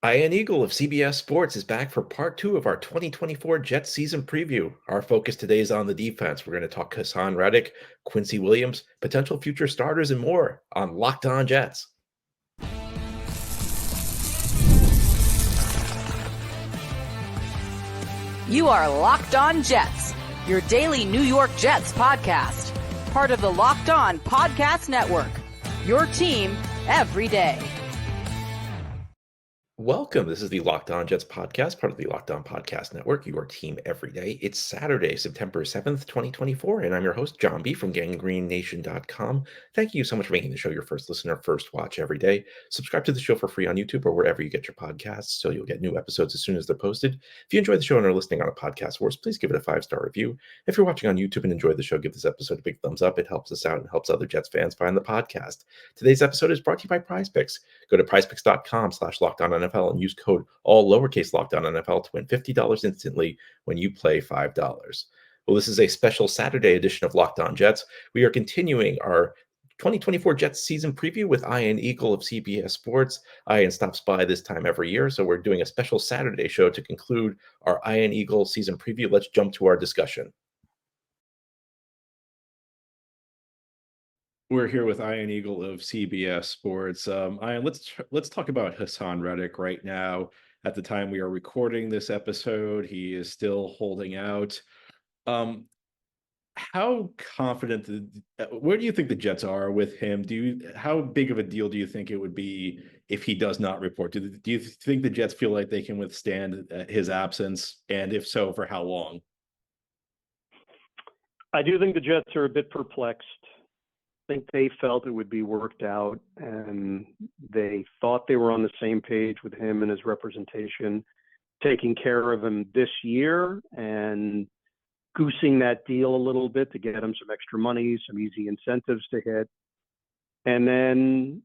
Ian Eagle of CBS Sports is back for part two of our 2024 Jets season preview. Our focus today is on the defense. We're going to talk Hassan Reddick, Quincy Williams, potential future starters, and more on Locked On Jets. You are Locked On Jets, your daily New York Jets podcast. Part of the Locked On Podcast Network, your team every day. Welcome. This is the Locked On Jets podcast, part of the Locked On Podcast Network, your team every day. It's Saturday, September 7th, 2024, and I'm your host, John B. from GanggreenNation.com. Thank you so much for making the show your first listener, first watch every day. Subscribe to the show for free on YouTube or wherever you get your podcasts so you'll get new episodes as soon as they're posted. If you enjoy the show and are listening on a podcast source, please give it a 5-star review. If you're watching on YouTube and enjoyed the show, give this episode a big thumbs up. It helps us out and helps other Jets fans find the podcast. Today's episode is brought to you by PrizePicks. Go to prizepicks.com/LockedOnNFL and use code all lowercase LockedOnNFL to win $50 instantly when you play $5. Well, this is a special Saturday edition of Locked On Jets. We are continuing our 2024 Jets season preview with Ian Eagle of CBS Sports. Ian stops by this time every year, so we're doing a special Saturday show to conclude our Ian Eagle season preview. Let's jump to our discussion. We're here with Ian Eagle of CBS Sports. Ian, let's talk about Hassan Reddick right now. At the time we are recording this episode, he is still holding out. How confident? Where do you think the Jets are with him? How big of a deal do you think it would be if he does not report? Do you think the Jets feel like they can withstand his absence, and if so, for how long? I do think the Jets are a bit perplexed. I think they felt it would be worked out, and they thought they were on the same page with him and his representation, taking care of him this year and goosing that deal a little bit to get him some extra money, some easy incentives to hit, and then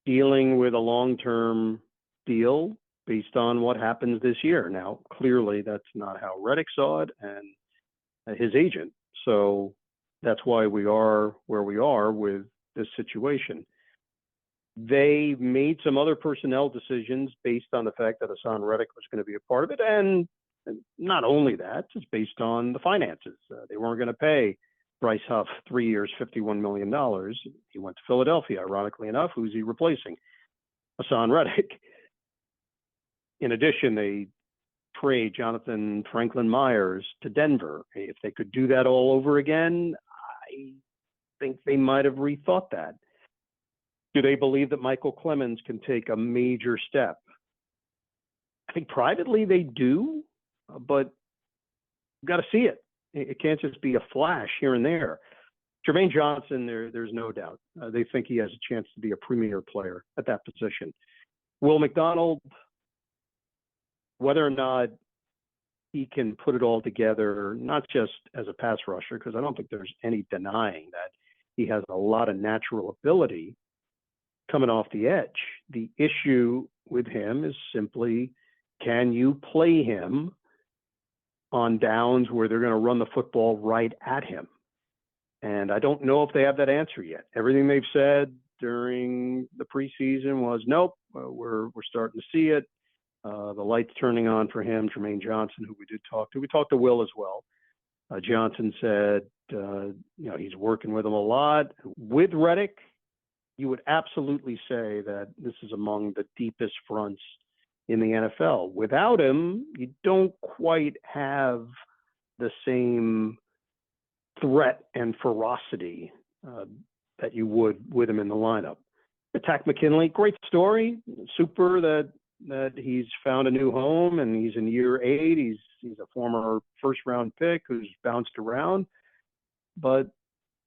dealing with a long-term deal based on what happens this year. Now, clearly, that's not how Reddick saw it and his agent. So that's why we are where we are with this situation. They made some other personnel decisions based on the fact that Hassan Reddick was going to be a part of it. And not only that, it's based on the finances. They weren't going to pay Bryce Huff 3 years, $51 million. He went to Philadelphia, ironically enough. Who's he replacing? Hassan Reddick. In addition, they trade Jonathan Franklin Myers to Denver. If they could do that all over again, I think they might have rethought that. Do they believe that Michael Clemens can take a major step? I think privately they do, but you've got to see it. It can't just be a flash here and there. Jermaine Johnson, there's no doubt. They think he has a chance to be a premier player at that position. Will McDonald, whether or not he can put it all together, not just as a pass rusher, because I don't think there's any denying that he has a lot of natural ability coming off the edge. The issue with him is simply, can you play him on downs where they're going to run the football right at him? And I don't know if they have that answer yet. Everything they've said during the preseason was, nope, we're starting to see it. The light's turning on for him. Jermaine Johnson, who we did talk to. We talked to Will as well. Johnson said, he's working with him a lot. With Reddick, you would absolutely say that this is among the deepest fronts in the NFL. Without him, you don't quite have the same threat and ferocity that you would with him in the lineup. Takk McKinley, great story. Super that he's found a new home and he's in year 8. He's a former first-round pick who's bounced around. But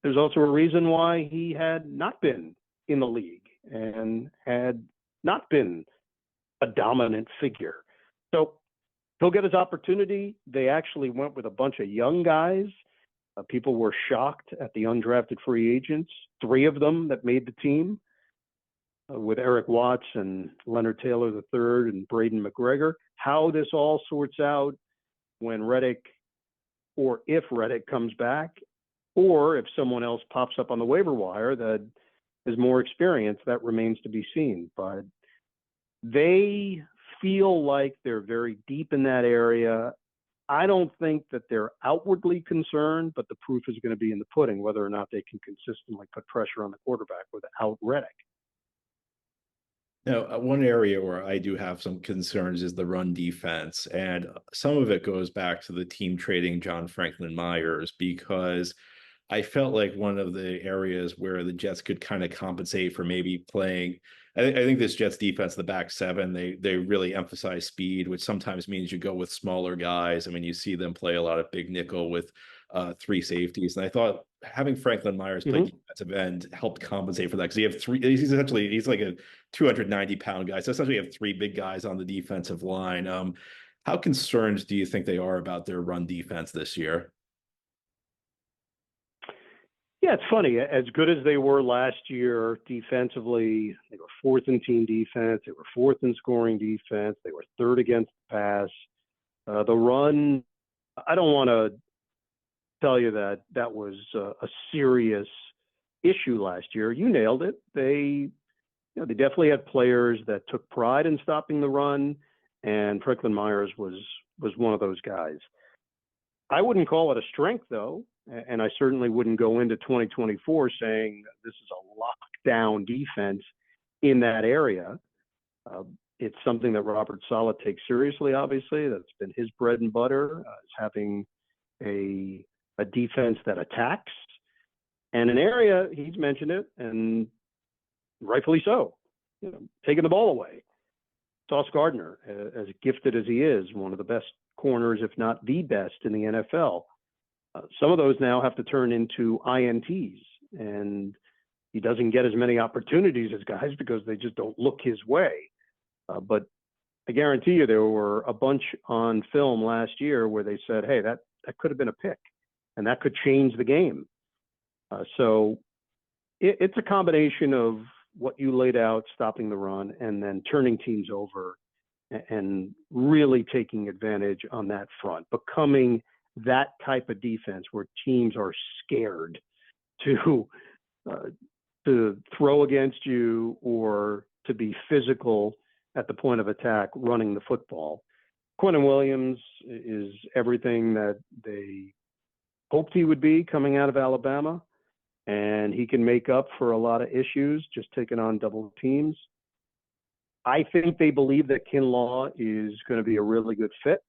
there's also a reason why he had not been in the league and had not been a dominant figure. So he'll get his opportunity. They actually went with a bunch of young guys. People were shocked at the undrafted free agents, 3 of them that made the team, with Eric Watts and Leonard Taylor III and Braden McGregor. How this all sorts out when Reddick, or if Reddick comes back, or if someone else pops up on the waiver wire that is more experienced, that remains to be seen. But they feel like they're very deep in that area. I don't think that they're outwardly concerned, but the proof is going to be in the pudding, whether or not they can consistently put pressure on the quarterback without Reddick. Now, one area where I do have some concerns is the run defense. And some of it goes back to the team trading John Franklin Myers, because I felt like one of the areas where the Jets could kind of compensate for maybe playing. I think this Jets defense, the back seven, they really emphasize speed, which sometimes means you go with smaller guys. I mean, you see them play a lot of big nickel with three safeties, and I thought having Franklin Myers play defensive end helped compensate for that, because you have three. He's like a 290-pound guy, so essentially you have three big guys on the defensive line. How concerned do you think they are about their run defense this year? Yeah, it's funny. As good as they were last year defensively, they were fourth in team defense. They were fourth in scoring defense. They were third against the pass. The run, I don't want to tell you that that was a serious issue last year. You nailed it. They definitely had players that took pride in stopping the run, and Franklin Myers was one of those guys. I wouldn't call it a strength, though, and I certainly wouldn't go into 2024 saying this is a lockdown defense in that area. It's something that Robert Saleh takes seriously, obviously. That's been his bread and butter, is having a defense that attacks. And an area, he's mentioned it, and rightfully so, taking the ball away. Sauce Gardner, as gifted as he is, one of the best corners, if not the best in the NFL. Some of those now have to turn into INTs, and he doesn't get as many opportunities as guys because they just don't look his way. But I guarantee you there were a bunch on film last year where they said, hey, that could have been a pick, and that could change the game. So it's a combination of what you laid out, stopping the run, and then turning teams over and really taking advantage on that front, becoming that type of defense where teams are scared to throw against you or to be physical at the point of attack running the football. Quincy Williams is everything that they hoped he would be coming out of Alabama, and he can make up for a lot of issues just taking on double teams. I think they believe that Kinlaw is going to be a really good fit,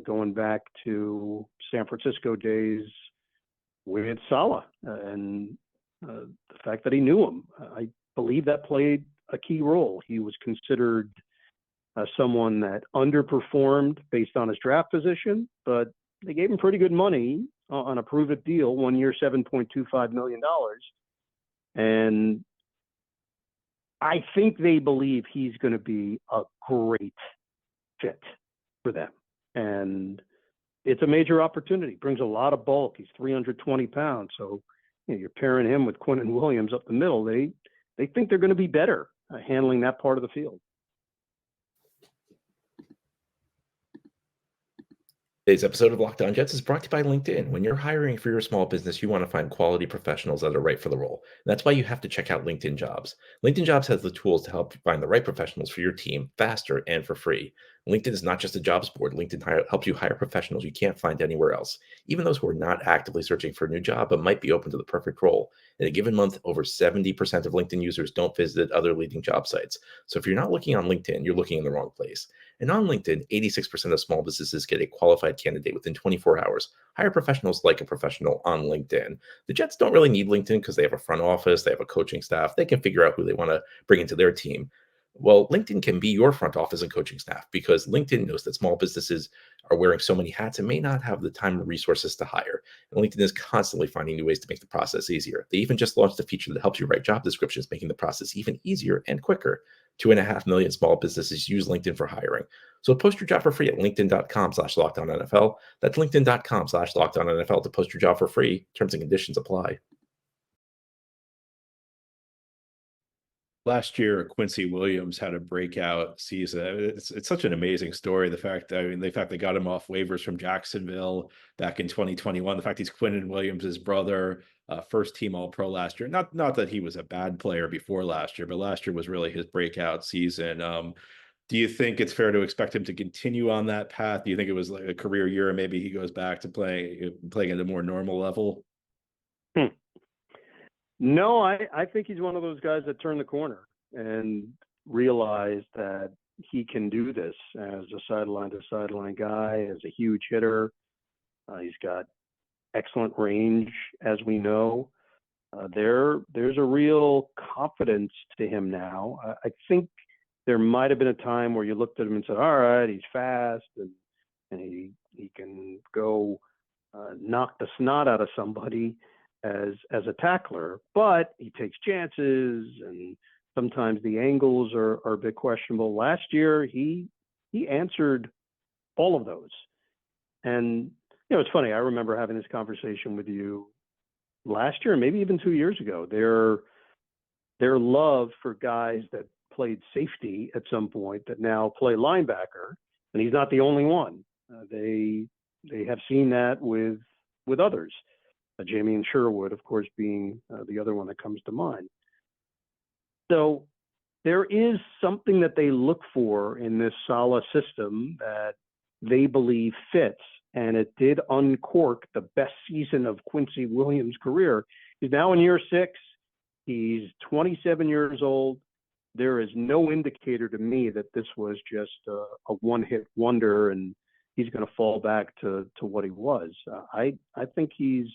going back to San Francisco days with Saleh and the fact that he knew him. I believe that played a key role. He was considered someone that underperformed based on his draft position, but they gave him pretty good money on a prove-it deal, 1 year, $7.25 million. And I think they believe he's going to be a great fit for them. And it's a major opportunity. Brings a lot of bulk. He's 320 pounds. So you're pairing him with Quincy Williams up the middle. They think they're going to be better handling that part of the field. Today's episode of Locked On Jets is brought to you by LinkedIn. When you're hiring for your small business, you want to find quality professionals that are right for the role. And that's why you have to check out LinkedIn Jobs. LinkedIn Jobs has the tools to help you find the right professionals for your team faster and for free. LinkedIn is not just a jobs board. LinkedIn helps you hire professionals you can't find anywhere else, even those who are not actively searching for a new job but might be open to the perfect role. In a given month, over 70% of LinkedIn users don't visit other leading job sites. So if you're not looking on LinkedIn, you're looking in the wrong place. And on LinkedIn, 86% of small businesses get a qualified candidate within 24 hours. Hire professionals like a professional on LinkedIn. The Jets don't really need LinkedIn because they have a front office, they have a coaching staff, they can figure out who they want to bring into their team. Well, LinkedIn can be your front office and coaching staff because LinkedIn knows that small businesses are wearing so many hats and may not have the time or resources to hire. And LinkedIn is constantly finding new ways to make the process easier. They even just launched a feature that helps you write job descriptions, making the process even easier and quicker. 2.5 million small businesses use LinkedIn for hiring. So post your job for free at linkedin.com/LockedOnNFL. That's linkedin.com/LockedOnNFL to post your job for free. Terms and conditions apply. Last year, Quincy Williams had a breakout season. It's such an amazing story. The fact they got him off waivers from Jacksonville back in 2021. The fact he's Quinton Williams' brother, first team All-Pro last year. Not that he was a bad player before last year, but last year was really his breakout season. Do you think it's fair to expect him to continue on that path? Do you think it was like a career year and maybe he goes back to playing at a more normal level? Hmm. No, I think he's one of those guys that turn the corner and realize that he can do this as a sideline to sideline guy, as a huge hitter. He's got excellent range, as we know. There's a real confidence to him now. I think there might have been a time where you looked at him and said, all right, he's fast and he can go knock the snot out of somebody as a tackler, but he takes chances and sometimes the angles are a bit questionable. Last year, he answered all of those. And, it's funny. I remember having this conversation with you last year, maybe even 2 years ago. Their love for guys that played safety at some point that now play linebacker, and he's not the only one. They have seen that with others. Jamie and Sherwood, of course, being the other one that comes to mind. So there is something that they look for in this Saleh system that they believe fits, and it did uncork the best season of Quincy Williams' career. He's now in year 6. He's 27 years old. There is no indicator to me that this was just a one-hit wonder and he's going to fall back to what he was. I think he's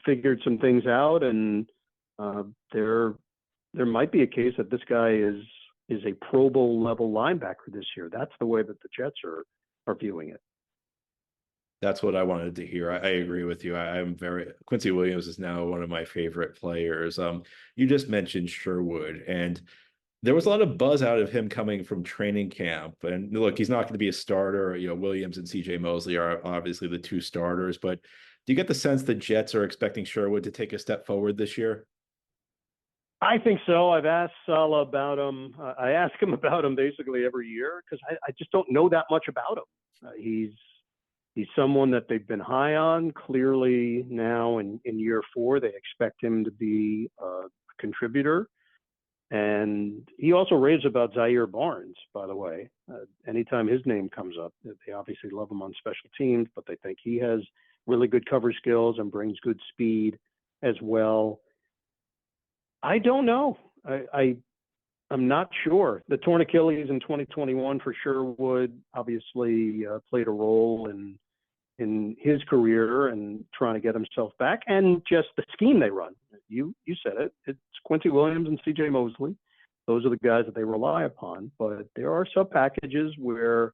figured some things out, and there might be a case that this guy is a Pro Bowl level linebacker this year. That's the way that the Jets are viewing it. That's what I wanted to hear. I agree with you. Quincy Williams is now one of my favorite players. You just mentioned Sherwood, and there was a lot of buzz out of him coming from training camp. And look, he's not going to be a starter. Williams and CJ Mosley are obviously the 2 starters, but do you get the sense the Jets are expecting Sherwood to take a step forward this year? I think so. I've asked Saleh about him. I ask him about him basically every year because I just don't know that much about him. He's someone that they've been high on. Clearly now in year 4, they expect him to be a contributor. And he also raves about Zaire Barnes, by the way. Anytime his name comes up, they obviously love him on special teams, but they think he has really good cover skills and brings good speed as well. I don't know. I'm not sure. The torn Achilles in 2021 for Sherwood obviously played a role in his career and trying to get himself back, and just the scheme they run. You said it. It's Quincy Williams and CJ Mosley. Those are the guys that they rely upon. But there are sub packages where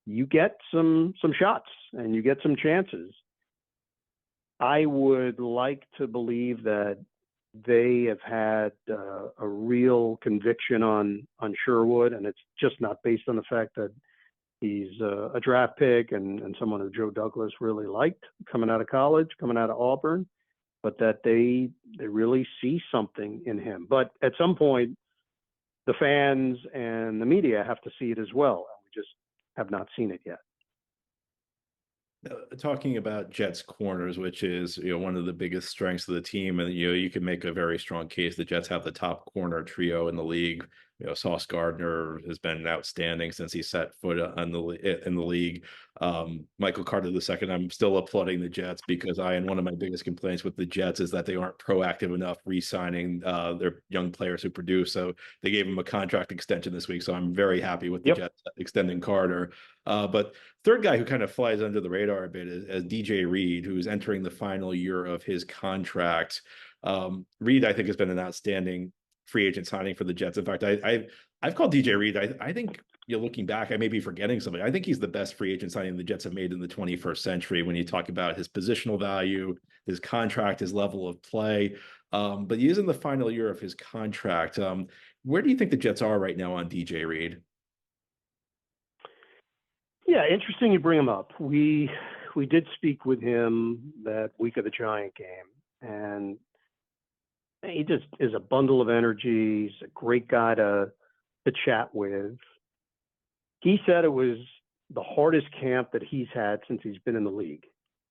you get some shots and you get some chances. I would like to believe that they have had a real conviction on Sherwood, and it's just not based on the fact that he's a draft pick and someone who Joe Douglas really liked coming out of college, coming out of Auburn, but that they really see something in him. But at some point, the fans and the media have to see it as well, and we just have not seen it yet. Talking about Jets corners, which is one of the biggest strengths of the team, and you can make a very strong case the Jets have the top corner trio in the league. Sauce Gardner has been outstanding since he set foot in the league. Michael Carter II, I'm still applauding the Jets because one of my biggest complaints with the Jets is that they aren't proactive enough re-signing their young players who produce. So they gave him a contract extension this week. So I'm very happy with the Jets extending Carter. But third guy who kind of flies under the radar a bit is DJ Reed, who's entering the final year of his contract. Reed, I think, has been an outstanding free agent signing for the Jets. In fact, I've called DJ Reed. I think looking back, I may be forgetting something. I think he's the best free agent signing the Jets have made in the 21st century when you talk about his positional value, his contract, his level of play. But he is in the final year of his contract. Where do you think the Jets are right now on DJ Reed? Yeah, interesting you bring him up. We did speak with him that week of the Giant game, and he just is a bundle of energy. He's a great guy to chat with. He said it was the hardest camp that he's had since he's been in the league.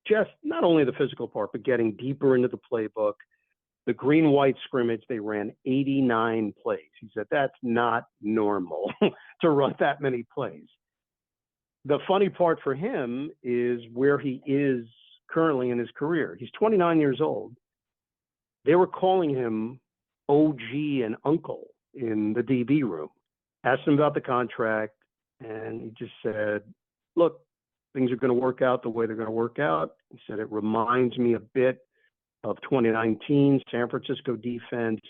Just not only the physical part, but getting deeper into the playbook, The green-white scrimmage, they ran 89 plays. He said, that's not normal to run that many plays. The funny part for him is where he is currently in his career. He's 29 years old. They were calling him OG and uncle in the DB room. Asked him about the contract, and he just said, look, things are going to work out the way they're going to work out. He said, it reminds me a bit of 2019 San Francisco defense.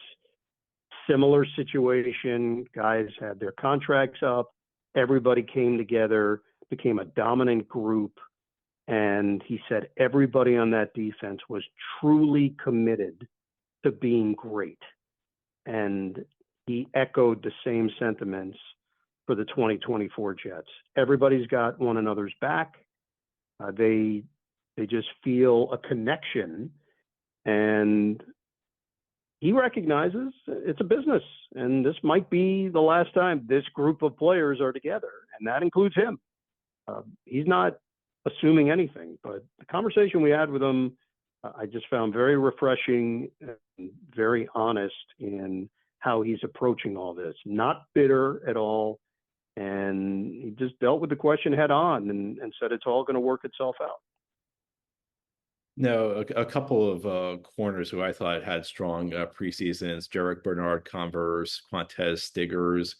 Similar situation. Guys had their contracts up. Everybody came together, became a dominant group. And he said everybody on that defense was truly committed to being great. And he echoed the same sentiments for the 2024 Jets. Everybody's got one another's back. They just feel a connection. And he recognizes it's a business. And this might be the last time this group of players are together. And that includes him. He's not assuming anything, but the conversation we had with him, I just found very refreshing and very honest in how he's approaching all this. Not bitter at all. And he just dealt with the question head on and said it's all going to work itself out. No, a couple of corners who I thought had strong preseasons, Jarek Bernard, Converse, Quintez Stiggers.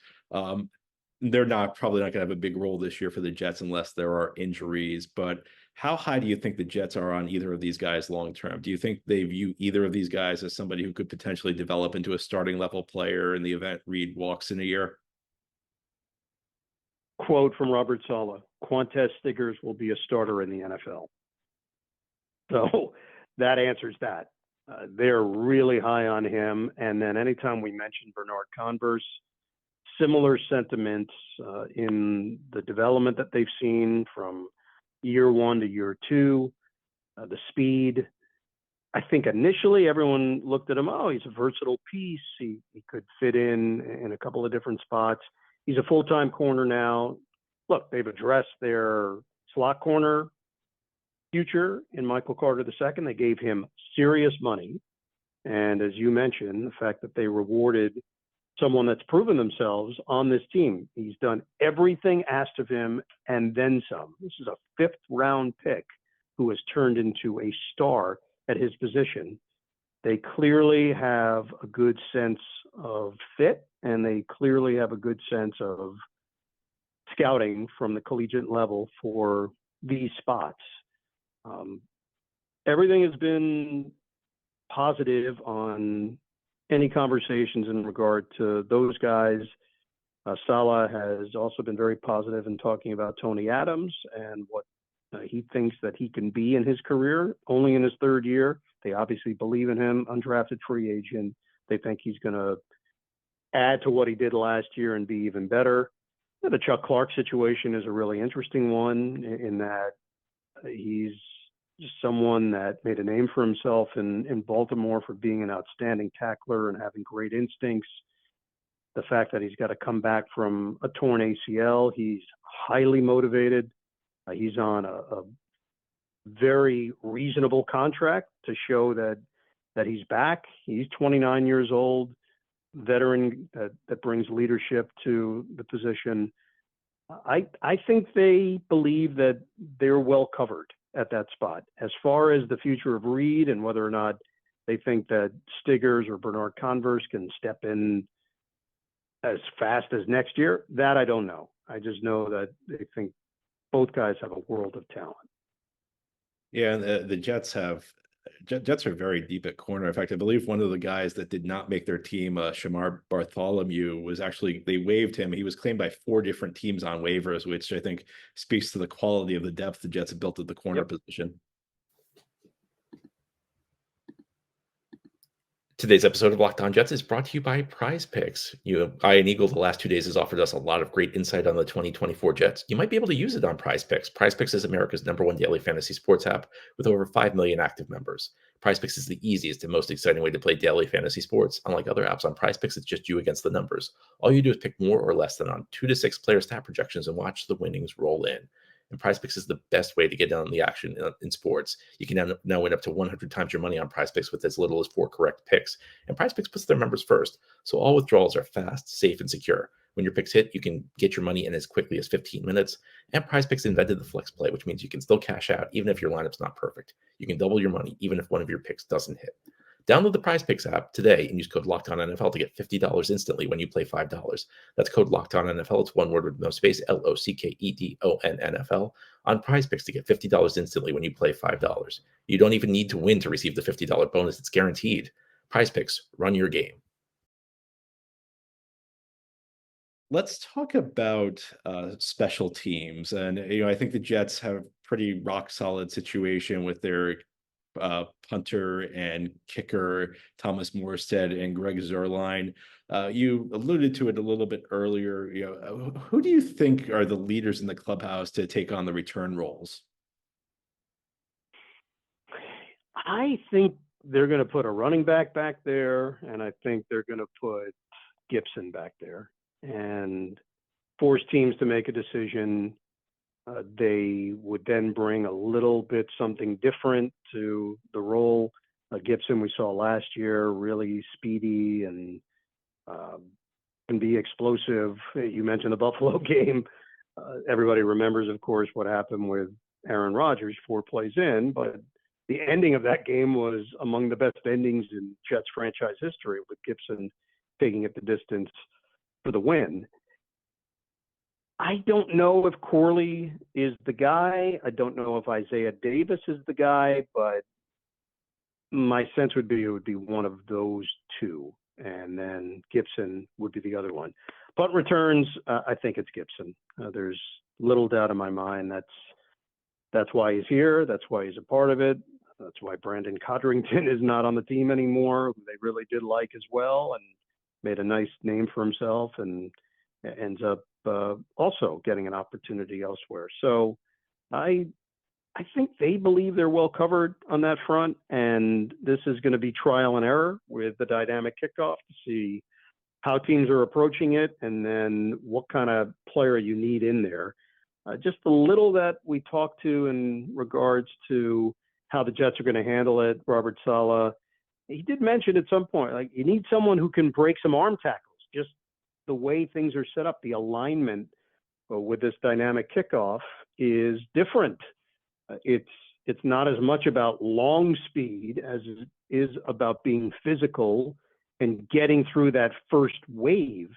They're probably not going to have a big role this year for the Jets unless there are injuries. But how high do you think the Jets are on either of these guys long term? Do you think they view either of these guys as somebody who could potentially develop into a starting level player in the event Reed walks in a year? Quote from Robert Saleh, Quintez Stiggers will be a starter in the NFL. So that answers that. They're really high on him. And then anytime we mention Bernard Converse, similar sentiments in the development that they've seen from year one to year two, the speed. I think initially everyone looked at him, oh, he's a versatile piece. He could fit in a couple of different spots. He's a full-time corner now. Look, they've addressed their slot corner future in Michael Carter II. They gave him serious money. And as you mentioned, the fact that they rewarded someone that's proven themselves on this team. He's done everything asked of him and then some. This is a fifth-round pick who has turned into a star at his position. They clearly have a good sense of fit, and they clearly have a good sense of scouting from the collegiate level for these spots. Everything has been positive on any conversations in regard to those guys. Saleh has also been very positive in talking about Tony Adams and what he thinks that he can be in his career, only in his third year. They obviously believe in him, undrafted free agent. They think he's going to add to what he did last year and be even better. The Chuck Clark situation is a really interesting one in that he's just someone that made a name for himself in Baltimore for being an outstanding tackler and having great instincts. The fact that he's got to come back from a torn ACL, he's highly motivated. He's on a very reasonable contract to show that he's back. He's 29 years old, veteran that brings leadership to the position. I think they believe that they're well covered at that spot. As far as the future of Reed and whether or not they think that Stiggers or Bernard Converse can step in as fast as next year, that I don't know. I just know that they think both guys have a world of talent. Yeah, and the Jets are very deep at corner. In fact, I believe one of the guys that did not make their team, Shamar Bartholomew, was actually, they waived him. He was claimed by 4 different teams on waivers, which I think speaks to the quality of the depth the Jets have built at the corner position. Today's episode of Locked On Jets is brought to you by PrizePicks. Ian Eagle the last 2 days has offered us a lot of great insight on the 2024 Jets. You might be able to use it on PrizePicks. PrizePicks is America's #1 daily fantasy sports app with over 5 million active members. PrizePicks is the easiest and most exciting way to play daily fantasy sports. Unlike other apps on PrizePicks, it's just you against the numbers. All you do is pick more or less than on 2 to 6 player stat projections and watch the winnings roll in. And PrizePicks is the best way to get in on the action in sports. You can now win up to 100 times your money on PrizePicks with as little as 4 correct picks. And PrizePicks puts their members first, so all withdrawals are fast, safe, and secure. When your picks hit, you can get your money in as quickly as 15 minutes. And PrizePicks invented the flex play, which means you can still cash out even if your lineup's not perfect. You can double your money even if one of your picks doesn't hit. Download the PrizePicks app today and use code LOCKEDONNFL to get $50 instantly when you play $5. That's code LOCKEDONNFL. It's one word with no space, LOCKEDONNFL on PrizePicks to get $50 instantly when you play $5. You don't even need to win to receive the $50 bonus. It's guaranteed. PrizePicks, run your game. Let's talk about special teams. And, I think the Jets have a pretty rock solid situation with their punter and kicker, Thomas Morstead and Greg Zuerlein. You alluded to it a little bit earlier. Who do you think are the leaders in the clubhouse to take on the return roles? I think they're going to put a running back there, and I think they're going to put Gibson back there and force teams to make a decision. They would then bring a little bit something different to the role. Gibson, we saw last year, really speedy and can be explosive. You mentioned the Buffalo game. Everybody remembers, of course, what happened with Aaron Rodgers 4 plays in, but the ending of that game was among the best endings in Jets franchise history, with Gibson taking it the distance for the win. I don't know if Corley is the guy. I don't know if Isaiah Davis is the guy, but my sense would be it would be one of those two, and then Gibson would be the other one. Punt returns, I think it's Gibson. There's little doubt in my mind. That's why he's here. That's why he's a part of it. That's why Brandon Codrington is not on the team anymore, who they really did like as well and made a nice name for himself and ends up also getting an opportunity elsewhere. So I think they believe they're well covered on that front, and this is going to be trial and error with the dynamic kickoff to see how teams are approaching it and then what kind of player you need in there. Just a little that we talked to in regards to how the Jets are going to handle it. Robert Saleh, he did mention at some point, like, you need someone who can break some arm tackles. Just the way things are set up, the alignment with this dynamic kickoff is different. It's not as much about long speed as it is about being physical and getting through that first wave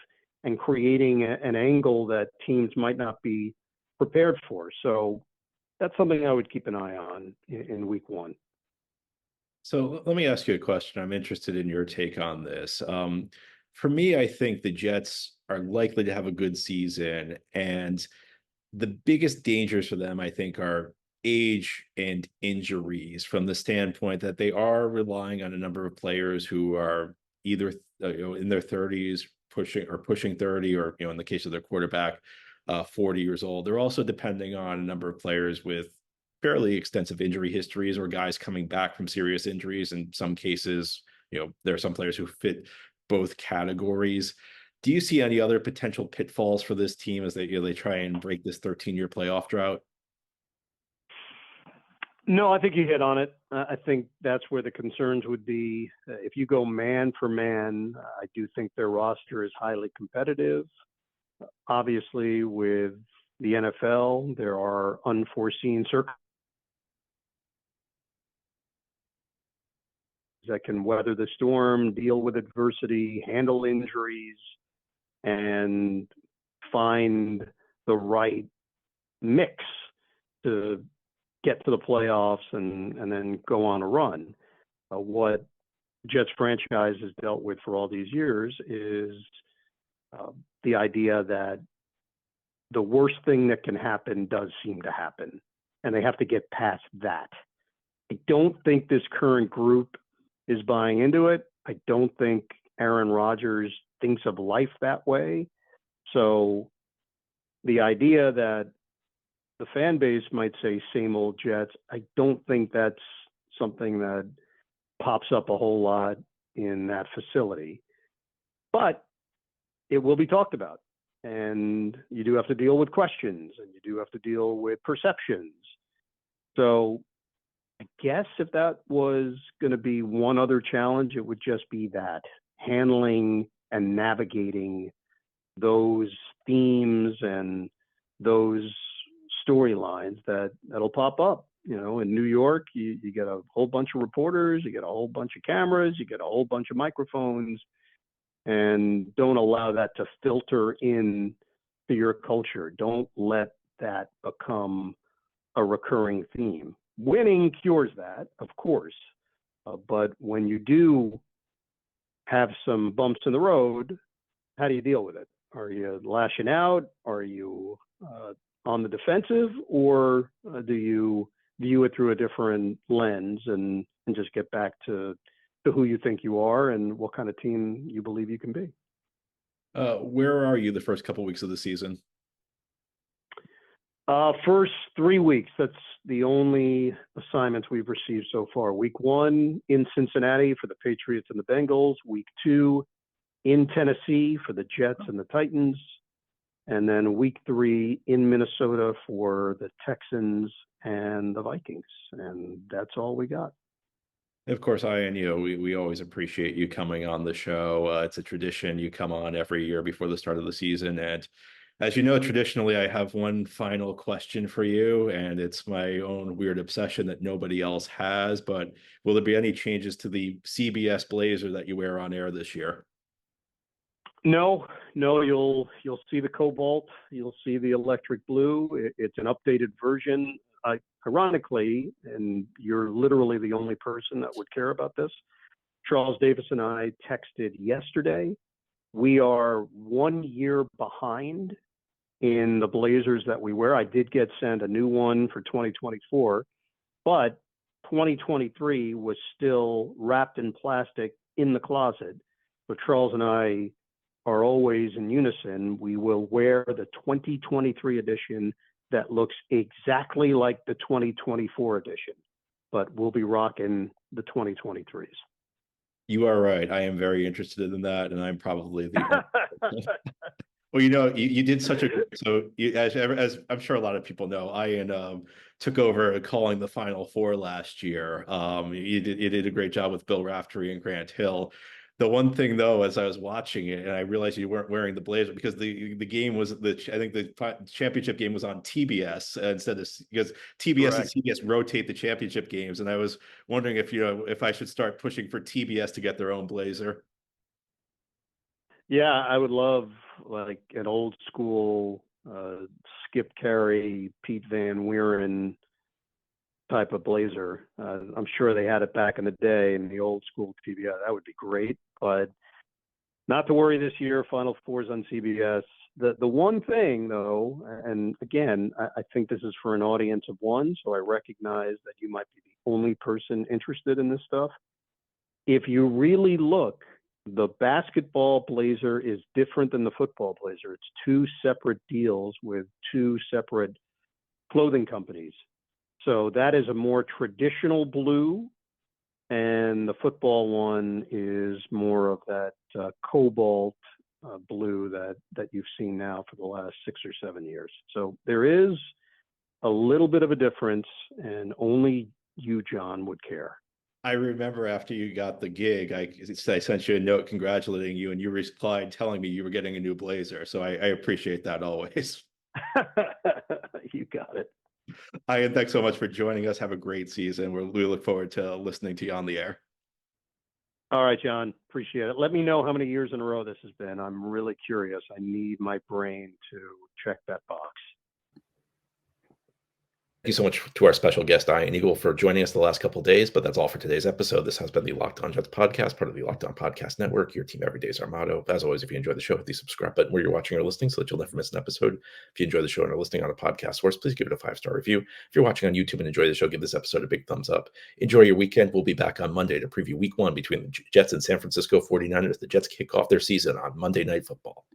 and creating an angle that teams might not be prepared for. So that's something I would keep an eye on in week 1. So let me ask you a question. I'm interested in your take on this. For me, I think the Jets are likely to have a good season, and the biggest dangers for them, I think, are age and injuries, from the standpoint that they are relying on a number of players who are either in their 30s, pushing 30, or in the case of their quarterback, 40 years old. They're also depending on a number of players with fairly extensive injury histories, or guys coming back from serious injuries. In some cases, there are some players who fit both categories. Do you see any other potential pitfalls for this team as they try and break this 13-year playoff drought? No, I think you hit on it. I think that's where the concerns would be. If you go man for man, I do think their roster is highly competitive. Obviously, with the NFL, there are unforeseen circumstances that can weather the storm, deal with adversity, handle injuries, and find the right mix to get to the playoffs and then go on a run. What Jets franchise has dealt with for all these years is the idea that the worst thing that can happen does seem to happen, and they have to get past that. I don't think this current group is buying into it. I don't think Aaron Rodgers thinks of life that way. So the idea that the fan base might say same old Jets, I don't think that's something that pops up a whole lot in that facility. But it will be talked about. and you do have to deal with questions, and you do have to deal with perceptions. So I guess if that was going to be one other challenge, it would just be that handling and navigating those themes and those storylines that'll pop up. In New York, you get a whole bunch of reporters, you get a whole bunch of cameras, you get a whole bunch of microphones, and don't allow that to filter in to your culture. Don't let that become a recurring theme. Winning cures that, of course, but when you do have some bumps in the road, how do you deal with it? Are you lashing out? Are you on the defensive, or do you view it through a different lens and just get back to who you think you are and what kind of team you believe you can be? Where are you the first couple weeks of the season? First 3 weeks, that's the only assignments we've received so far. Week 1 in Cincinnati for the Patriots and the Bengals. Week 2 in Tennessee for the Jets and the Titans. And then week 3 in Minnesota for the Texans and the Vikings. And that's all we got. Of course, we always appreciate you coming on the show. It's a tradition. You come on every year before the start of the season. And as you know, traditionally, I have one final question for you, and it's my own weird obsession that nobody else has. But will there be any changes to the CBS blazer that you wear on air this year? No, you'll see the cobalt, you'll see the electric blue. It's an updated version. Ironically, and you're literally the only person that would care about this, Charles Davis and I texted yesterday. We are 1 year behind in the blazers that we wear. I did get sent a new one for 2024, but 2023 was still wrapped in plastic in the closet. So Charles and I are always in unison. We will wear the 2023 edition that looks exactly like the 2024 edition, but we'll be rocking the 2023s. You are right. I am very interested in that, and I'm probably the well, you did such a as I'm sure a lot of people know, I took over calling the Final Four last year. You did a great job with Bill Raftery and Grant Hill. The one thing though, as I was watching it, and I realized you weren't wearing the blazer because the game was I think the championship game was on TBS instead of, because TBS Correct. and CBS rotate the championship games, and I was wondering if I should start pushing for TBS to get their own blazer. Yeah, I would love like an old school Skip Carey, Pete Van Wieren type of blazer. I'm sure they had it back in the day in the old school TBS. That would be great, but not to worry this year. Final Four's on CBS. The one thing though, and again, I think this is for an audience of one, so I recognize that you might be the only person interested in this stuff. If you really look, the basketball blazer is different than the football blazer. It's two separate deals with two separate clothing companies. So that is a more traditional blue, and the football one is more of that cobalt blue that you've seen now for the last 6 or 7 years. So there is a little bit of a difference, and only you, John, would care. I remember after you got the gig, I sent you a note congratulating you, and you replied telling me you were getting a new blazer. So I appreciate that always. You got it. Ian, thanks so much for joining us. Have a great season. We look forward to listening to you on the air. All right, John. Appreciate it. Let me know how many years in a row this has been. I'm really curious. I need my brain to check that box. Thank you so much to our special guest, Ian Eagle, for joining us the last couple of days. But that's all for today's episode. This has been the Locked On Jets podcast, part of the Locked On Podcast Network. Your team every day is our motto. As always, if you enjoy the show, hit the subscribe button where you're watching or listening so that you'll never miss an episode. If you enjoy the show and are listening on a podcast source, please give it a 5-star review. If you're watching on YouTube and enjoy the show, give this episode a big thumbs up. Enjoy your weekend. We'll be back on Monday to preview week 1 between the Jets and San Francisco 49ers. The Jets kick off their season on Monday Night Football.